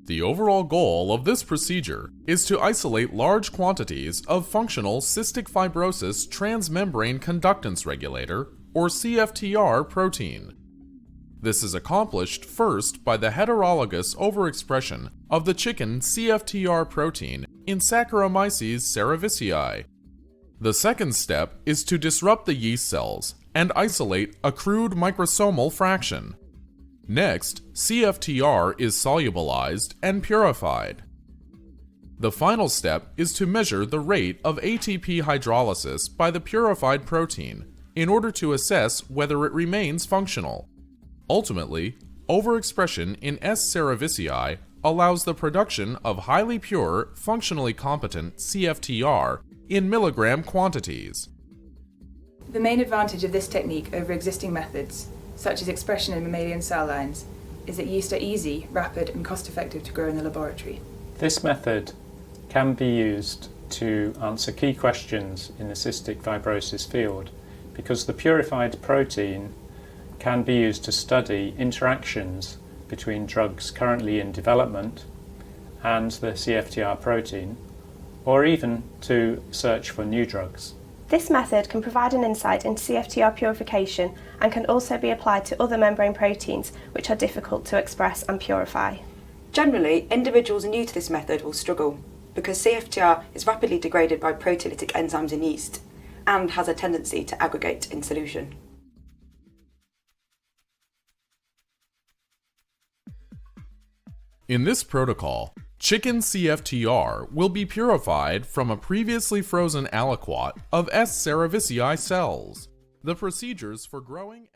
The overall goal of this procedure is to isolate large quantities of functional Cystic Fibrosis Transmembrane Conductance Regulator, or CFTR, protein. This is accomplished first by the heterologous overexpression of the chicken CFTR protein in Saccharomyces cerevisiae. The second step is to disrupt the yeast cells and isolate a crude microsomal fraction. Next, CFTR is solubilized and purified. The final step is to measure the rate of ATP hydrolysis by the purified protein in order to assess whether it remains functional. Ultimately, overexpression in S. cerevisiae allows the production of highly pure, functionally competent CFTR in milligram quantities. The main advantage of this technique over existing methods, such as expression in mammalian cell lines, is that yeast are easy, rapid, and cost-effective to grow in the laboratory. This method can be used to answer key questions in the cystic fibrosis field because the purified protein can be used to study interactions between drugs currently in development and the CFTR protein, or even to search for new drugs. This method can provide an insight into CFTR purification and can also be applied to other membrane proteins which are difficult to express and purify. Generally, individuals new to this method will struggle because CFTR is rapidly degraded by proteolytic enzymes in yeast and has a tendency to aggregate in solution. In this protocol, chicken CFTR will be purified from a previously frozen aliquot of S. cerevisiae cells. The procedures for growing